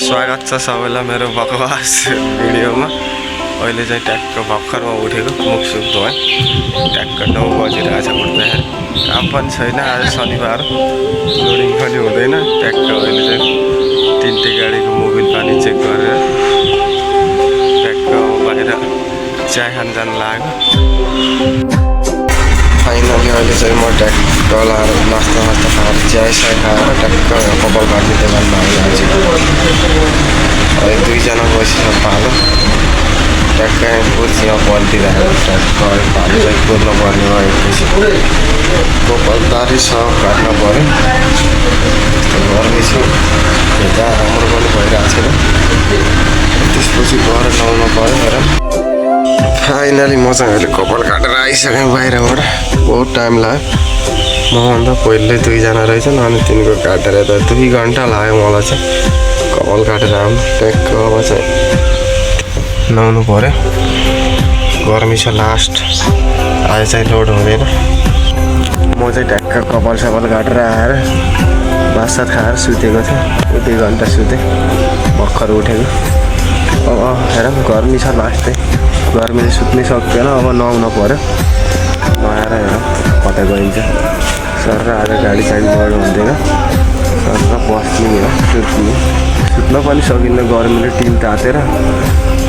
स्वागत छ सबैलाई मेरो बकवास भिडियोमा। अहिले चाहिँ ट्याक्क भर्खरमा उठेको, मुख सुख धोएँ। ट्याक्क 9 बजिरहेछ उठ्दाखेरि। काम पनि छैन, आज शनिबार, लोडिङ पनि हुँदैन। ट्याक्क अहिले चाहिँ 3टे गाडीको मोबिल पानी चेक गरेर ट्याक्क बाहिर चिया खान जान लाग्यो। फाइनली अहिले चाहिँ म ट्याक्क लाएर नास्ता खाएर चिया खाएर ट्याक्क कपाल काट्ने दोकानमा आइरहेको छु। अहिले 2जना बसिसक्यो पालो। ट्याक्क कुर्सीमा पल्टिरहेको ट्याक्क पालो चाहिँ कुर्नु पर्ने भएपछि कपाल दारी सब काट्न पऱ्यो। यस्तो गर्मी छ, यता राम्रो पनि भइरहेको छैन। त्यसपछि गएर नुहाउनु पऱ्यो। हेर फाइनली म चाहिँ अहिले कपाल काटेर आइसकेँ बाहिरबाट। बहुत टाइम लाग्यो। मभन्दा पहिल्यै 2जना रहेछन् अनि तिनको काटेर त 2 घन्टा लाग्यो मलाई चाहिँ कपाल काटेर आउनु। ट्याक्क अब चाहिँ नुहाउनु पऱ्यो। गर्मी छ लास्ट, आज चाहिँ लोड हुँदैन। म चाहिँ ट्याक्क कपाल सपाल काटेर आएर भात सात खाएर सुतेको थिएँ। 2 घन्टा सुतेँ, भर्खर उठेको। अब हेर गर्मी छ लास्टै, गर्मीले सुत्नै सक्दैन। अब नुहाउनु पऱ्यो। नुहाएर हेर कतै गइन्छ। सर आज गाडी साइड बढ्नु हुँदैन। सर बस्ने हो, सुत्न पनि सकिन्न गर्मीले। टिन तातेर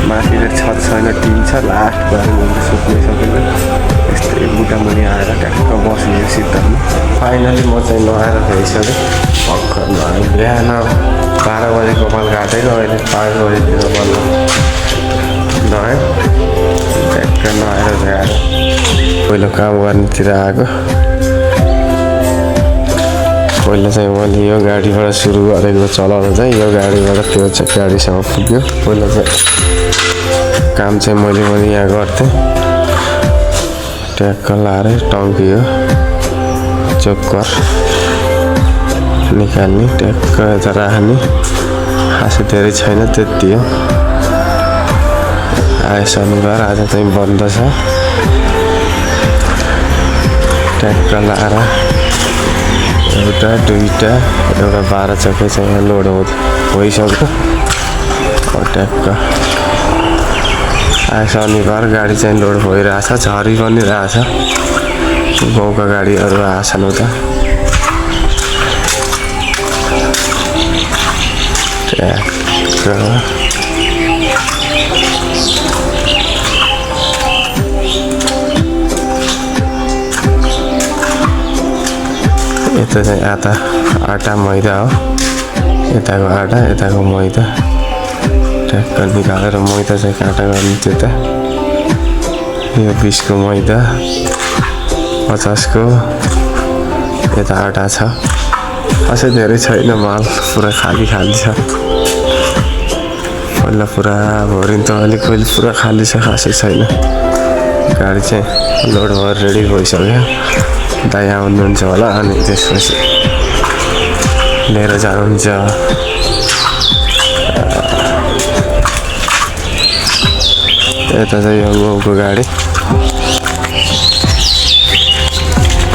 माथितिर छत छैन, टिन छ। लास्ट गर्मी हुन्छ, सुत्नै सकिन्न। यस्तै बुटामुनि आएर ट्याक्क बसियो शीतलमा। फाइनली म चाहिँ नुहाएर भइसकेँ। भर्खर नुहाएँ। बिहान 12 बजे कपाल काटेको, अहिले 5 बजीतिर बल्ल नुहाएँ। ट्याक्क नुहाएर गएर पहिलो काम गर्नेतिर आएको। पहिला चाहिँ मैले यो गाडीबाट सुरु गरेको चलाउन चाहिँ यो गाडीबाट त्यो चाहिँ गाडीसम्म पुग्यो। पहिला चाहिँ काम चाहिँ मैले पनि यहाँ गर्थेँ। ट्याक्क लाएर टङ्की हो चोकर निकाल्ने, ट्याक्क यता राख्ने। खासै धेरै छैन, त्यति हो। आज शनिबार, आज चाहिँ बन्द छ। ट्याक्क लाएर एउटा 2टा एउटा 12 चक्के चाहिँ लोड भइसक्यो। ट्याक्क आज शनिबार गाडी चाहिँ लोड भइरहेछ। झरी पनि रहेछ, गाउँका गाडीहरू आएछन् उता। ट्याक्क यता चाहिँ आटा मैदा हो। यताको आटा, यताको मैदा। ट्याक्क निकालेर मैदा चाहिँ काटा गर्ने त्यता। यो 20को मैदा, 50को। यता आटा छ। खासै धेरै छैन माल, पुरा खाली छ। पहिला पुरा भरिन्थ्यो, त अलिक पहिले पुरा खाली छ, खासै छैन। गाडी चाहिँ लोड भएर रेडी भइसक्यो। दाइ आउनुहुन्छ होला अनि त्यसपछि लिएर जानुहुन्छ। यता चाहिँ यो गाउँको गाडी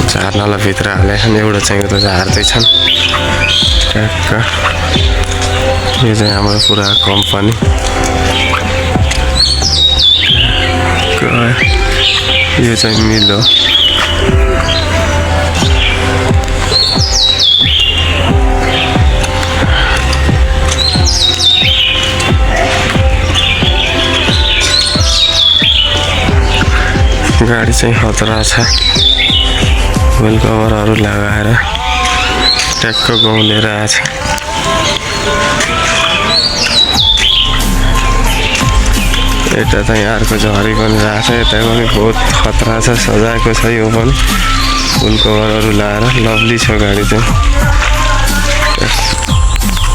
झार्नलाई भित्र हालेछन्। एउटा चाहिँ उता झार्दैछन्। ट्याक्क यो चाहिँ हाम्रो पुरा कम्पनी। यो चाहिँ मिल हो। गाडी चाहिँ खतरा छ। वेल कभरहरू लगाएर ट्याक्क गाउँ लिएर आएछ। यता चाहिँ अर्को झरी पनि रहेछ। यता पनि बहुत खतरा छ, सजाएको छ। यो पनि फुल कभरहरू लगाएर लभली छ गाडी चाहिँ।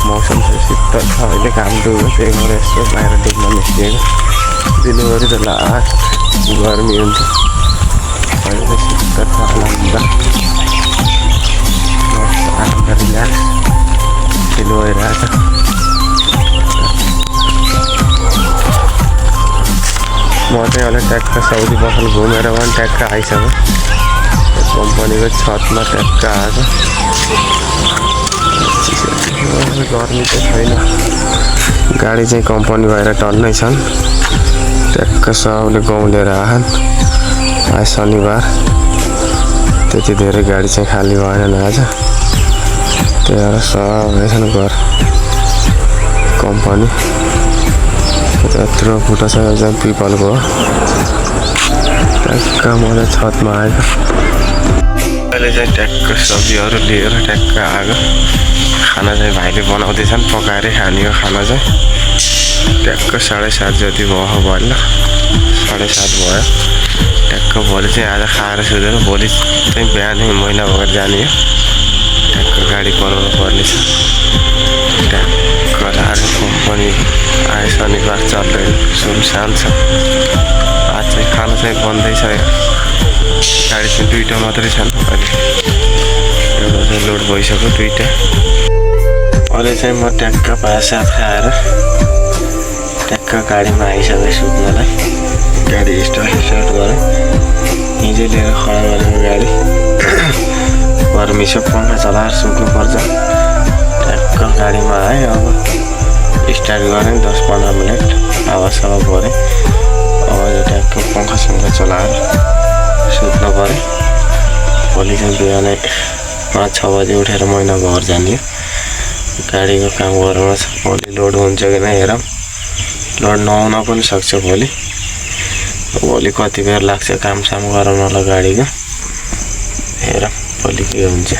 मौसम चाहिँ शीतल छ अहिले, काम डुब्यो, त्यही भएर यस्तो बाहिर डुब्न निस्किएको। दिनभरि त लास्ट गर्मी हुन्छ, अहिले चाहिँ शीतल छ। आनन्द रिल्याक्स फिल भइरहेछ। म चाहिँ अहिले ट्याक्क साउदी पसल घुमेर पनि ट्याक्क आइसक्यो। कम्पनीको छतमा ट्याक्क आएको। गर्मी चाहिँ छैन गाडी चाहिँ कम्पनी भएर टन्नै छन् ट्याक्क सबले गाउँ लिएर आएछन् आज शनिबार त्यति धेरै गाडी चाहिँ खाली भएन आज त्यही भएर सबै छन् घर कम्पनी त्यत्रो फुटा छ चाहिँ पिपलको हो ट्याक्क म चाहिँ छतमा आएको अहिले चाहिँ ट्याक्क सब्जीहरू लिएर ट्याक्क आएको खाना चाहिँ भाइले बनाउँदैछन् पकाएरै खाने हो खाना चाहिँ ट्याक्क 7:30 जति भयो बल्ल 7:30 भयो ट्याक्क भोलि चाहिँ आज खाएर सुतेर भोलि चाहिँ बिहानै मैला भएर जाने हो ट्याक्क गाडी बनाउनु पर्नेछ ट्याक्क लाएर कम्पनी आए शनिबार चल्दैन सुनसान छ आज चाहिँ खाना चाहिँ बन्दैछ गाडी चाहिँ 2टा मात्रै छन् अहिले एउटा चाहिँ लोड भइसक्यो 2टा अहिले चाहिँ म ट्याक्क 5-7 खाएर ट्याक्क गाडीमा आइसकेँ सुत्नलाई गाडी स्टार्ट गरेँ हिजो लिएर खडा गरेको गाडी गर्मी छ पङ्खा चलाएर सुत्नुपर्छ ट्याक्क गाडीमा आएँ अब स्टार्ट गरेँ 10-15 मिनट हावासावा भरेँ अब ट्याक्क पङ्खासँग चलाएर सुत्नु पऱ्यो भोलि चाहिँ बिहानै 5-6 बजी उठेर मैना घर जाने गाडीको काम गर्नु छ भोलि लोड हुन्छ कि नै हेरौँ लोड नआउन पनि सक्छ भोलि कति बेर लाग्छ काम साम गराउनलाई गाडीको हेरौँ भोलि के हुन्छ